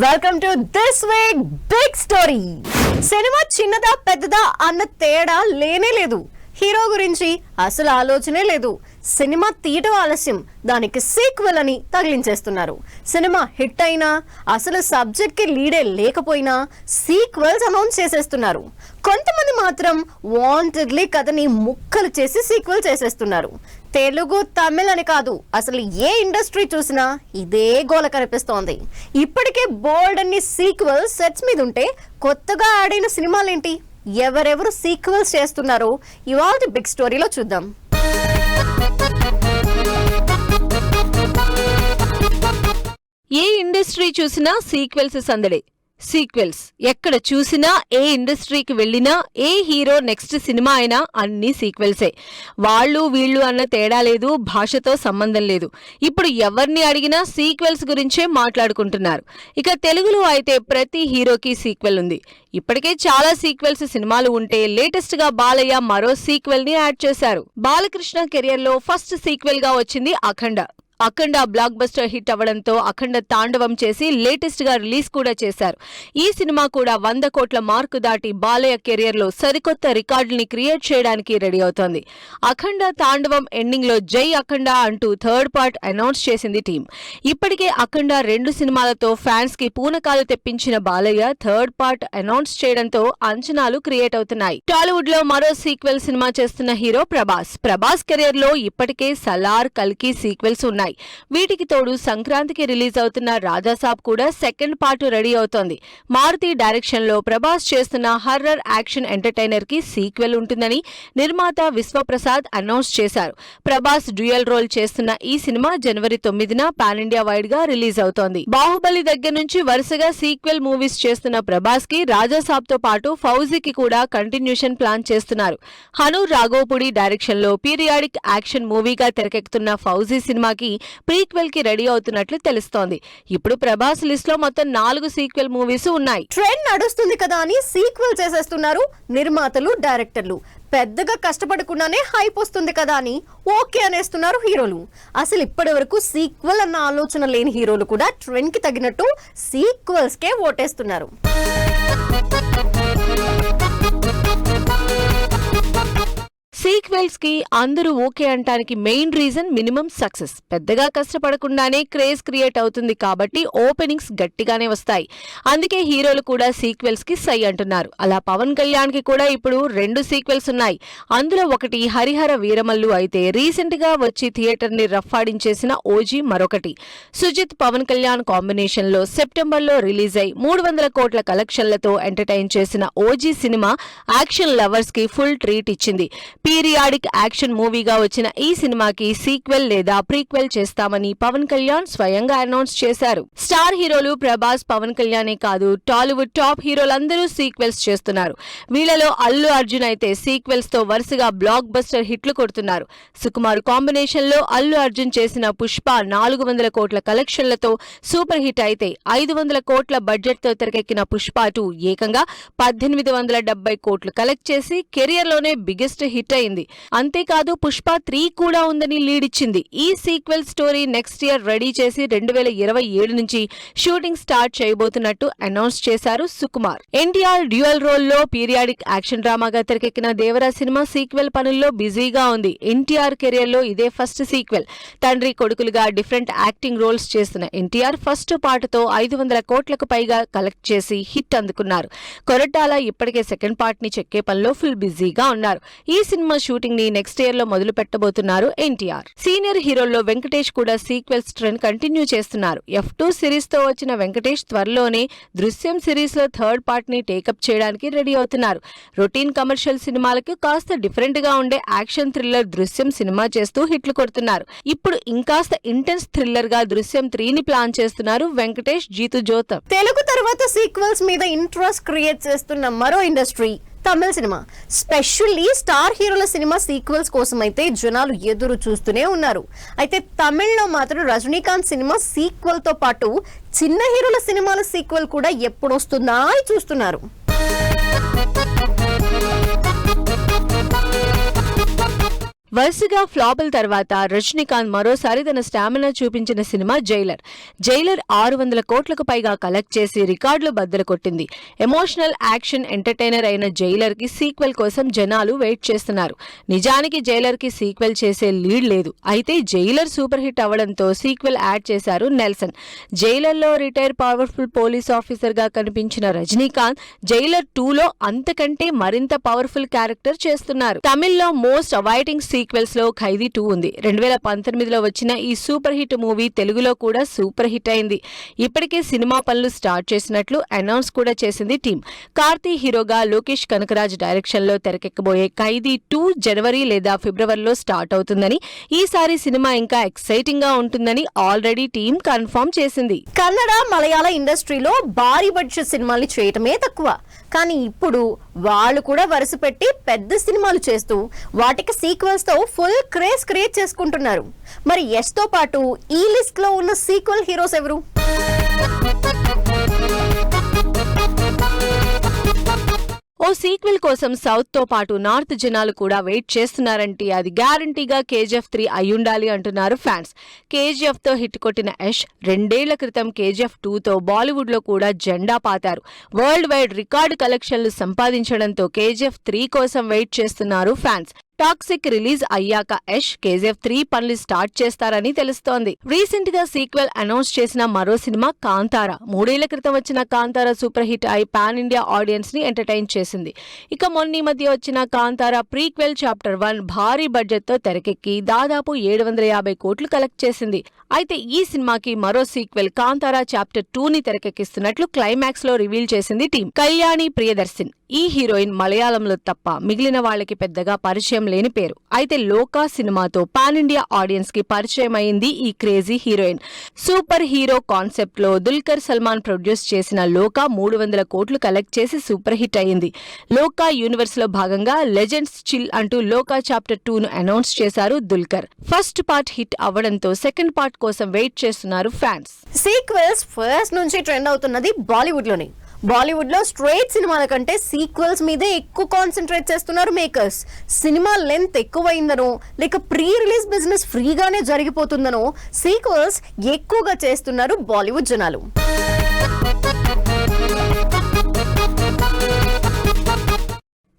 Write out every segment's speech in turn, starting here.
Welcome to this week big story. Cinema చిన్నదా పెద్దదా అన్న తేడా లేనే లేదు. హీరో గురించి అసలు ఆలోచనే లేదు. సినిమా తీయటం ఆలస్యం, దానికి సీక్వెల్ అని తగిలించేస్తున్నారు. సినిమా హిట్ అయినా అసలు సబ్జెక్ట్ కి లీడే లేకపోయినా సీక్వెల్స్ అనౌన్స్ చేసేస్తున్నారు. కొంతమంది మాత్రం వాంటెడ్లీ కథని ముక్కలు చేసి సీక్వెల్ చేసేస్తున్నారు. తెలుగు తమిళ్ అని కాదు, అసలు ఏ ఇండస్ట్రీ చూసినా ఇదే గోల కనిపిస్తోంది. ఇప్పటికే బోల్డ్ అన్ని సీక్వెల్స్ సెట్స్ మీద ఉంటే కొత్తగా ఆడిన సినిమాలేంటి, ఎవరెవరు సీక్వెల్స్ చేస్తున్నారో ఇవాళ బిగ్ స్టోరీలో చూద్దాం. ఏ ఇండస్ట్రీ చూసినా సీక్వెల్స్ సందడే. సీక్వెల్స్ ఎక్కడ చూసినా, ఏ ఇండస్ట్రీకి వెళ్ళినా, ఏ హీరో నెక్స్ట్ సినిమా అయినా అన్ని సీక్వెల్సే. వాళ్ళు వీళ్ళు అన్న తేడా లేదు, భాషతో సంబంధం లేదు. ఇప్పుడు ఎవరిని అడిగినా సీక్వెల్స్ గురించే మాట్లాడుకుంటున్నారు. ఇక తెలుగులో అయితే ప్రతి హీరోకి సీక్వెల్ ఉంది. ఇప్పటికే చాలా సీక్వెల్స్ సినిమాలు ఉంటే లేటెస్ట్ గా బాలయ్య మరో సీక్వెల్ ని యాడ్ చేశారు. బాలకృష్ణ కెరియర్ లో ఫస్ట్ సీక్వెల్ గా వచ్చింది అఖండ. అఖండ బ్లాక్ బస్టర్ హిట్ అవడంతో అఖండ తాండవం చేసి లేటెస్ట్ గా రిలీజ్ కూడా చేశారు. ఈ సినిమా కూడా 100 కోట్ల మార్కు దాటి బాలయ్య కెరియర్ లో సరికొత్త రికార్డుల్ని క్రియేట్ చేయడానికి రెడీ అవుతోంది. అఖండ తాండవం ఎండింగ్ లో జై అఖండ అంటూ థర్డ్ పార్ట్ అనౌన్స్ చేసింది టీం. ఇప్పటికే అఖండ 2 సినిమాలతో ఫ్యాన్స్ కి పూనకాలు తెప్పించిన బాలయ్య థర్డ్ పార్ట్ అనౌన్స్ చేయడంతో అంచనాలు క్రియేట్ అవుతున్నాయి. టాలీవుడ్ లో మరో సీక్వెల్ సినిమా చేస్తున్న హీరో ప్రభాస్ కెరియర్ లో ఇప్పటికే సలార్, కల్కి సీక్వెల్స్ ఉన్నాయి. వీటికి తోడు సంక్రాంతికి రిలీజ్ అవుతున్న రాజాసాబ్ కూడా సెకండ్ పార్ట్ రెడీ అవుతోంది. మారుతి డైరెక్షన్ లో ప్రభాస్ చేస్తున్న హర్రర్ యాక్షన్ ఎంటర్టైనర్ కి సీక్వెల్ ఉంటుందని నిర్మాత విశ్వప్రసాద్ అనౌన్స్ చేశారు. ప్రభాస్ డ్యూయల్ రోల్ చేస్తున్న ఈ సినిమా జనవరి 9న పాన్ ఇండియా వైడ్ గా రిలీజ్ అవుతోంది. బాహుబలి దగ్గర నుంచి వరుసగా సీక్వెల్ మూవీస్ చేస్తున్న ప్రభాస్ కి రాజాసాబ్ తో పాటు ఫౌజీకి కూడా కంటిన్యూషన్ ప్లాన్ చేస్తున్నారు. హను రాఘోపుడి డైరెక్షన్ లో పీరియాడిక్ యాక్షన్ మూవీగా తెరకెక్కుతున్న ఫౌజీ సినిమాకి ప్రీక్వెల్ కి రెడీ అవుతున్నట్లు తెలుస్తోంది. ఇప్పుడు ప్రభాస్ లిస్ట్ లో మొత్తం 4 సీక్వెల్ మూవీస్ ఉన్నాయి. ట్రెండ్ నడుస్తుంది కదా అని సీక్వెల్ చేసేస్తున్నారు నిర్మాతలు, డైరెక్టర్లు. పెద్దగా కష్టపడకుండానే హైప్ వస్తుంది కదా అని ఓకే అనేస్తున్నారు హీరోలు. అసలు ఇప్పటి వరకు సీక్వెల్ అన్న ఆలోచన లేని హీరోలు కూడా ట్రెండ్ కి తగినట్టు సీక్వెల్స్ కే ఓటేస్తున్నారు. సీక్వెల్స్ కి అందరూ ఓకే అంటానికి మెయిన్ రీజన్ మినిమం సక్సెస్. పెద్దగా కష్టపడకుండానే క్రేజ్ క్రియేట్ అవుతుంది కాబట్టి ఓపెనింగ్స్ గట్టిగానే వస్తాయి. అందుకే హీరోలు కూడా సీక్వెల్స్ కి సై అంటున్నారు. అలా పవన్ కళ్యాణ్ కి కూడా ఇప్పుడు 2 సీక్వెల్స్ ఉన్నాయి. అందులో ఒకటి హరిహర వీరమల్లు అయితే రీసెంట్ గా వచ్చి థియేటర్ ని రఫ్ఫాడించేసిన ఓజీ మరొకటి. సుజిత్ పవన్ కళ్యాణ్ కాంబినేషన్ లో సెప్టెంబర్ లో రిలీజ్ అయి 300 కోట్ల కలెక్షన్లతో ఎంటర్టైన్ చేసిన ఓజీ సినిమా యాక్షన్ లవర్స్ కి ఫుల్ ట్రీట్ ఇచ్చింది. పీరియాడిక్ యాక్షన్ మూవీగా వచ్చిన ఈ సినిమాకి సీక్వెల్ లేదా ప్రీక్వెల్ చేస్తామని పవన్ కళ్యాణ్ స్వయంగా అనౌన్స్ చేశారు. స్టార్ హీరోలు ప్రభాస్, పవన్ కళ్యాణే కాదు టాలీవుడ్ టాప్ హీరోలందరూ సీక్వెల్స్ చేస్తున్నారు. వీళ్లలో అల్లు అర్జున్ అయితే సీక్వెల్స్ తో వరుసగా బ్లాక్ బస్టర్ హిట్లు కొడుతున్నారు. సుకుమార్ కాంబినేషన్ లో అల్లు అర్జున్ చేసిన పుష్ప 400 కోట్ల కలెక్షన్లతో సూపర్ హిట్ అయితే 500 కోట్ల బడ్జెట్ తో తెరకెక్కిన పుష్ప 2 ఏకంగా 1870 కోట్లు కలెక్ట్ చేసి కెరియర్ లోనే బిగ్గెస్ట్ హిట్ అయింది. అంతేకాదు పుష్ప 3 కూడా ఉందని లీడ్ ఇచ్చింది. ఈ sequel story next year ready చేసి 2027 నుంచి షూటింగ్ స్టార్ట్ చేయబోతున్నట్టు అనౌన్స్ చేశారు సుకుమార్. ఎన్టీఆర్ డ్యూయల్ రోల్ లో పీరియాడిక్ యాక్షన్ డ్రామాగా తెరకెక్కిన దేవరా సినిమా సీక్వెల్ పనుల్లో బిజీగా ఉంది. ఎన్టీఆర్ కెరియర్ లో ఇదే ఫస్ట్ సీక్వెల్. తండ్రి కొడుకులుగా డిఫరెంట్ యాక్టింగ్ రోల్స్ చేస్తున్న ఎన్టీఆర్ ఫస్ట్ పార్ట్ తో 500 కోట్లకు పైగా కలెక్ట్ చేసి హిట్ అందుకున్నారు. కొరటాల ఇప్పటికే సెకండ్ పార్ట్ ని చెక్కే పనిలో ఫుల్ బిజీగా ఉన్నారు. ఈ సినిమా షూటింగ్ ని నెక్స్ట్ ఇయర్ లో మొదలు పెట్టబోతున్నారు ఎన్టీఆర్. సీనియర్ హీరోల్లో వెంకటేష్ కూడా సీక్వెల్స్ ట్రెండ్ కంటిన్యూ చేస్తున్నారు. F2 సిరీస్ తో వచ్చిన వెంకటేష్ త్వరలోనే దృశ్యం సిరీస్ లో థర్డ్ పార్ట్ ని టేకప్ చేయడానికి రెడీ అవుతున్నారు. రొటీన్ కమర్షియల్ సినిమాలకు కాస్త డిఫరెంట్ గా ఉండే యాక్షన్ థ్రిల్లర్ దృశ్యం సినిమా చేస్తూ హిట్లు కొడుతున్నారు. ఇప్పుడు ఇంకాస్త ఇంటెన్స్ థ్రిల్లర్ గా దృశ్యం 3 ని ప్లాన్ చేస్తున్నారు వెంకటేష్, జీతు జోతం. తెలుగు తర్వాత సీక్వెల్స్ మీద ఇంట్రెస్ట్ క్రియేట్ చేస్తున్న మరో ఇండస్ట్రీ తమిళ సినిమా. స్పెషల్లీ స్టార్ హీరోల సినిమా సీక్వెల్స్ కోసం అయితే జనాలు ఎదురు చూస్తూనే ఉన్నారు. అయితే తమిళ్లో మాత్రం రజనీకాంత్ సినిమా సీక్వెల్ తో పాటు చిన్న హీరోల సినిమాల సీక్వెల్ కూడా ఎప్పుడొస్తుందా అని చూస్తున్నారు. వరుసగా ఫ్లాపుల తర్వాత రజనీకాంత్ మరోసారి తన స్టామినా చూపించిన సినిమా జైలర్. 600 కోట్లకు పైగా కలెక్ట్ చేసి రికార్డులు బద్దలు కొట్టింది. ఎమోషనల్ యాక్షన్ ఎంటర్టైనర్ అయిన జైలర్ కి సీక్వెల్ కోసం జనాలు వెయిట్ చేస్తున్నారు. నిజానికి జైలర్ కి సీక్వెల్ చేసే లీడ్ లేదు. అయితే జైలర్ సూపర్ హిట్ అవడంతో సీక్వెల్ యాడ్ చేశారు నెల్సన్. జైలర్ లో రిటైర్ పవర్ఫుల్ పోలీస్ ఆఫీసర్ గా కనిపించిన రజనీకాంత్ జైలర్ 2లో అంతకంటే మరింత పవర్ఫుల్ క్యారెక్టర్ చేస్తున్నారు. తమిళ్లో మోస్ట్ అవైటింగ్ సీక్వెల్స్ లో ఖైదీ 2 ఉంది. 2019లో వచ్చిన ఈ సూపర్ హిట్ మూవీ తెలుగులో కూడా సూపర్ హిట్ అయింది. ఇప్పటికే సినిమా పనులు స్టార్ట్ చేసినట్లు అనౌన్స్ కూడా చేసింది టీం. కార్తీ హీరోగా లోకేష్ కనకరాజ్ డైరెక్షన్ లో తెరకెక్కబోయే ఖైదీ 2 జనవరి లేదా ఫిబ్రవరిలో స్టార్ట్ అవుతుందని, ఈసారి సినిమా ఇంకా ఎక్సైటింగ్ గా ఉంటుందని ఆల్రెడీ టీం కన్ఫర్మ్ చేసింది. కన్నడ మలయాళ ఇండస్ట్రీలో భారీ బడ్జెట్ సినిమాలు చేయటమే తక్కువ, కానీ ఇప్పుడు వాళ్ళు కూడా వరుస పెట్టి పెద్ద సినిమాలు చేస్తూ వాటికి సీక్వెల్స్ తో ఫుల్ క్రేజ్ క్రియేట్ చేసుకుంటున్నారు. మరి యష్ తో పాటు ఈ లిస్ట్ లో ఉన్న సీక్వెల్ హీరోస్ ఎవరు? ఓ సీక్వెల్ కోసం సౌత్ తో పాటు నార్త్ జనాలు కూడా వెయిట్ చేస్తున్నారంటే అది గ్యారంటీగా KGF 3 అయ్యుండాలి అంటున్నారు ఫ్యాన్స్. KGF తో హిట్ కొట్టిన యష్ 2 ఏళ్ల క్రితం KGF 2తో బాలీవుడ్ లో కూడా జెండా పాతారు. వరల్డ్ వైడ్ రికార్డు కలెక్షన్లు సంపాదించడంతో KGF 3 కోసం వెయిట్ చేస్తున్నారు ఫ్యాన్స్. టాక్సిక్ రిలీజ్ అయ్యాక యష్ KGF 3 పనులు స్టార్ట్ చేస్తారని తెలుస్తోంది. రీసెంట్ గా సీక్వెల్ అనౌన్స్ చేసిన మరో సినిమా కాంతారా. 3 ఏళ్ల క్రితం వచ్చిన కాంతారా సూపర్ హిట్ అయి పాన్ ఇండియా ఆడియన్స్ ని ఎంటర్టైన్ చేసింది. ఇక మొన్న మధ్య వచ్చిన కాంతారా ప్రీక్వెల్ చాప్టర్ 1 భారీ బడ్జెట్ తో తెరకెక్కి దాదాపు 750 కోట్లు కలెక్ట్ చేసింది. అయితే ఈ సినిమాకి మరో సీక్వెల్ కాంతారా చాప్టర్ 2 ని తెరకెక్కిస్తున్నట్లు క్లైమాక్స్ లో రివీల్ చేసింది టీం. కళ్యాణి ప్రియదర్శన్ ఈ హీరోయిన్ మలయాళంలో తప్ప మిగిలిన వాళ్ళకి పెద్దగా పరిచయం లేని పేరు. అయితే లోకా సినిమాతో పాన్ ఇండియా ఆడియన్స్ కి పరిచయం అయింది ఈ crazy heroine. Super hero concept లో దుల్కర్ సల్మాన్ ప్రొడ్యూస్ చేసిన లోకా 300 కోట్లు కలెక్ట్ చేసి సూపర్ హిట్ అయింది. లోకా యూనివర్స్ లో భాగంగా లెజెండ్స్ చిల్ అంటూ లోకా చాప్టర్ 2 ను అనౌన్స్ చేశారు దుల్కర్. ఫస్ట్ పార్ట్ హిట్ అవ్వడంతో సెకండ్ పార్ట్ కోసం వెయిట్ చేస్తున్నారు ఫ్యాన్స్. సీక్వెల్స్ ఫస్ట్ నుంచి ట్రెండ్ అవుతున్నది బాలీవుడ్ లోనే. బాలీవుడ్ లో స్ట్రైట్ సినిమాల కంటే సీక్వెల్స్ మీదే ఎక్కువ కాన్సన్ట్రేట్ చేస్తున్నారు మేకర్స్. సినిమా లెంత్ ఎక్కువైందనో లేక ప్రీ రిలీజ్ బిజినెస్ ఫ్రీగానే జరిగిపోతుందనో సీక్వెల్స్ ఎక్కువగా చేస్తున్నారు బాలీవుడ్ జనాలు.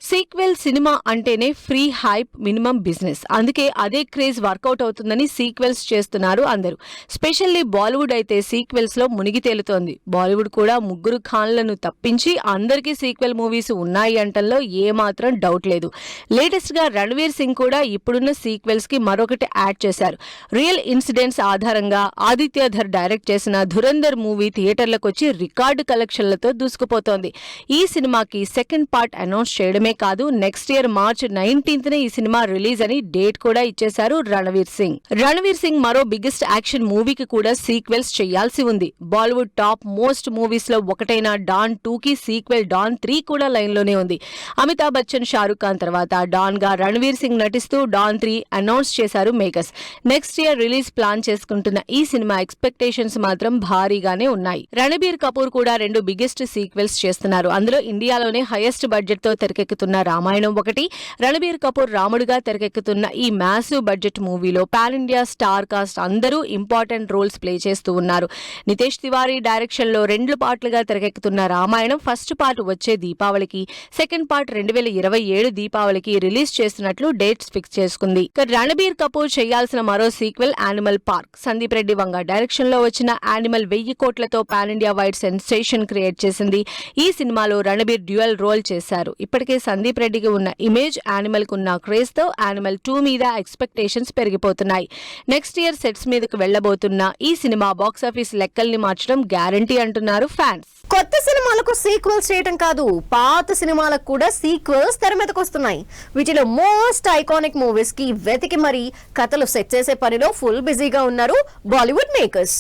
సీక్వెల్ సినిమా అంటేనే ఫ్రీ హైప్ మినిమం బిజినెస్. అందుకే అదే క్రేజ్ వర్కౌట్ అవుతుందని సీక్వెల్స్ చేస్తున్నారు అందరూ. స్పెషల్లీ బాలీవుడ్ అయితే సీక్వెల్స్ లో మునిగి తేలుతోంది. బాలీవుడ్ కూడా 3 ఖాన్లను తప్పించి అందరికీ సీక్వెల్ మూవీస్ ఉన్నాయి అంటంలో ఏమాత్రం డౌట్ లేదు. లేటెస్ట్ గా రణ్వీర్ సింగ్ కూడా ఇప్పుడున్న సీక్వెల్స్ కి మరొకటి యాడ్ చేశారు. రియల్ ఇన్సిడెంట్స్ ఆధారంగా ఆదిత్య ధర్ డైరెక్ట్ చేసిన ధురంధర్ మూవీ థియేటర్లకు వచ్చి రికార్డు కలెక్షన్లతో దూసుకుపోతోంది. ఈ సినిమాకి సెకండ్ పార్ట్ అనౌన్స్ చేయడమే కాదు, నెక్స్ట్ ఇయర్ మార్చ్ 19th ఈ సినిమా రిలీజ్ అని డేట్ కూడా ఇచ్చేశారు రణవీర్ సింగ్. రణవీర్ సింగ్ మరో బిగ్గెస్ట్ యాక్షన్ మూవీకి కూడా సీక్వెల్స్ చేయాల్సి ఉంది. బాలీవుడ్ టాప్ మోస్ట్ మూవీస్ లో ఒకటైన డాన్ 2 కి సీక్వెల్ డాన్ 3 కూడా లైన్ లోనే ఉంది. అమితాబ్ బచ్చన్, షారుఖ్ ఖాన్ తర్వాత డాన్ గా రణవీర్ సింగ్ నటిస్తూ డాన్ 3 అనౌన్స్ చేశారు makers. Next year release plan చేసుకుంటున్న ఈ సినిమా ఎక్స్పెక్టేషన్స్ మాత్రం భారీగానే ఉన్నాయి. రణబీర్ కపూర్ కూడా 2 బిగ్గెస్ట్ సీక్వెల్స్ చేస్తున్నారు. అందులో ఇండియాలోనే హైయెస్ట్ బడ్జెట్ తో తెరకెక్కుతున్న రామాయణం ఒకటి. రణబీర్ కపూర్ రాముడిగా తెరకెక్కుతున్న ఈ మ్యాసివ్ బడ్జెట్ మూవీలో పాన్ ఇండియా స్టార్ కాస్ట్ అందరూ ఇంపార్టెంట్ రోల్స్ ప్లే చేస్తూ ఉన్నారు. నితేష్ తివారీ డైరెక్షన్ లో 2 పార్ట్లుగా తెరకెక్కుతున్న రామాయణం ఫస్ట్ పార్ట్ వచ్చే దీపావళికి, సెకండ్ పార్ట్ 2027 దీపావళికి రిలీజ్ చేస్తున్నట్లు డేట్స్ ఫిక్స్ చేసుకుంది. రణబీర్ కపూర్ చేయాల్సిన మరో sequel Animal Park. Sandeep Reddy Vanga direction లో వచ్చిన యానిమల్ 1000 కోట్లతో pan India wide sensation create చేసింది. ఈ సినిమాలో రణబీర్ డ్యూయల్ రోల్ చేశారు. ఇప్పటికే సందీప్ రెడ్డికి ఉన్న ఇమేజ్, యానిమల్ కున్న క్రేజ్ తో యానిమల్ 2 మీద ఎక్స్పెక్టేషన్స్ పెరిగిపోతున్నాయి. నెక్స్ట్ ఇయర్ సెట్స్ మీదకు వెళ్లబోతున్న ఈ సినిమా బాక్సాఫీస్ లెక్కల్ని మార్చడం గ్యారంటీ అంటున్నారు ఫ్యాన్స్. కొత్త సినిమాలకు సీక్వెల్స్ చేయటం కాదు, పాత సినిమాలకు కూడా సీక్వెల్స్ తెర మీదకు వస్తున్నాయి. వీటిలో మోస్ట్ ఐకానిక్ మూవీస్ కి వెతికి మరీ కథలు సెట్ చేసే పనిలో ఫుల్ బిజీగా ఉన్నారు బాలీవుడ్ మేకర్స్.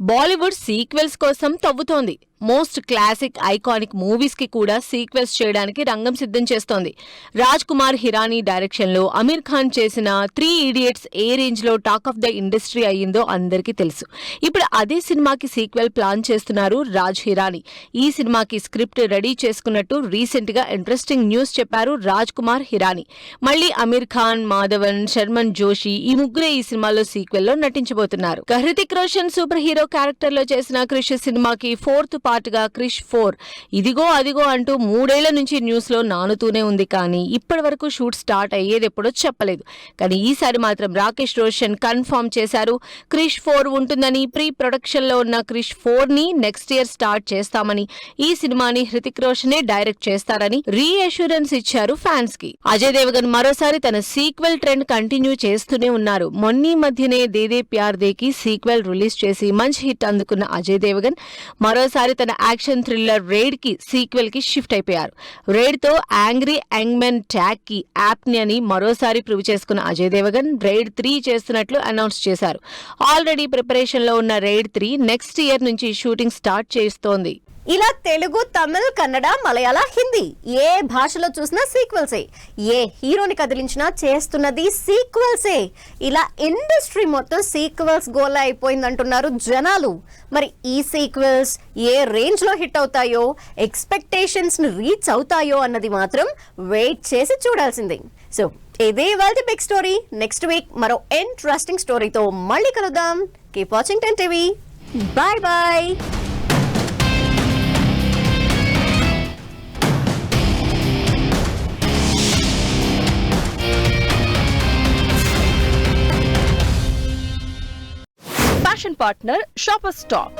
బాలీవుడ్ సీక్వెల్స్ కోసం తవ్వుతోంది. మోస్ట్ క్లాసిక్ ఐకానిక్ మూవీస్ కి కూడా సీక్వెల్స్ చేయడానికి రంగం సిద్ధం చేస్తోంది. రాజ్ కుమార్ హిరానీ డైరెక్షన్ లో అమీర్ ఖాన్ చేసిన 3 ఇడియట్స్ ఏ రేంజ్ లో టాక్ ఆఫ్ ద ఇండస్ట్రీ అయ్యిందో అందరికీ తెలుసు. ఇప్పుడు అదే సినిమాకి సీక్వెల్ ప్లాన్ చేస్తున్నారు రాజ్ హిరానీ. ఈ సినిమాకి స్క్రిప్ట్ రెడీ చేసుకున్నట్టు రీసెంట్ గా ఇంట్రెస్టింగ్ న్యూస్ చెప్పారు రాజ్ కుమార్ హిరానీ. మళ్ళీ అమీర్ ఖాన్, మాధవన్, శర్మన్ జోషి ఈ ముగ్గురే ఈ సినిమాలో సీక్వెల్ లో నటించబోతున్నారు. Hrithik Roshan super hero character లో చేసిన క్రిష్ సినిమాకి 4th పార్ట్ గా క్రిష్ 4 ఇదిగో అదిగో అంటూ 3 ఏళ్ల నుంచి న్యూస్ లో నానుతూనే ఉంది. కానీ ఇప్పటి వరకు షూట్ స్టార్ట్ అయ్యేది ఎప్పుడో చెప్పలేదు. కానీ ఈసారి మాత్రం రాకేష్ రోషన్ కన్ఫర్మ్ చేశారు క్రిష్ 4 ఉంటుందని. ప్రీ ప్రొడక్షన్ లో ఉన్న క్రిష్ 4 ని నెక్స్ట్ ఇయర్ స్టార్ట్ చేస్తామని, ఈ సినిమాని హృతిక్ రోషనే డైరెక్ట్ చేస్తారని రీఅష్యూరెన్స్ ఇచ్చారు ఫ్యాన్స్ కి. అజయ్ దేవగన్ మరోసారి తన సీక్వెల్ ట్రెండ్ కంటిన్యూ చేస్తూనే ఉన్నారు. మొన్నీ మధ్యనే దేదే ప్యార్ దే కి సీక్వెల్ రిలీజ్ చేసి మంచి హిట్ అందుకున్న అజయ్ దేవగన్ మరోసారి తన యాక్షన్ థ్రిల్లర్ రైడ్ కి సీక్వెల్ కి షిఫ్ట్ అయిపోయారు. రైడ్ తో యాంగ్రీ యంగ్మెన్ ట్యాగ్ కి యాప్ని అని మరోసారి ప్రూవ్ చేసుకున్న అజయ్ దేవగన్ రైడ్ 3 చేస్తున్నట్లు అనౌన్స్ చేశారు. ఆల్రెడీ ప్రిపరేషన్ లో ఉన్న రైడ్ 3 నెక్స్ట్ ఇయర్ నుంచి షూటింగ్ స్టార్ట్ చేస్తోంది. ఇలా తెలుగు, తమిళ్, కన్నడ, మలయాళ, హిందీ ఏ భాషలో చూసినా సీక్వెల్సే. ఏ హీరోని కదిలించినా చేస్తున్నది సీక్వెల్సే. ఇలా ఇండస్ట్రీ మొత్తం సీక్వెల్స్ గోల్ అయిపోయిందంటున్నారు జనాలు. మరి ఈ సీక్వెల్స్ ఏ రేంజ్ లో హిట్ అవుతాయో, ఎక్స్పెక్టేషన్స్ ని రీచ్ అవుతాయో అన్నది మాత్రం వెయిట్ చేసి చూడాల్సిందే. సో ఇదే వాళ్ళ బిగ్ స్టోరీ. నెక్స్ట్ వీక్ మరో ఇంట్రెస్టింగ్ స్టోరీతో మళ్ళీ కలుద్దాం. Keep watching 10 TV. Bye bye. Fashion partner Shoppers Stop.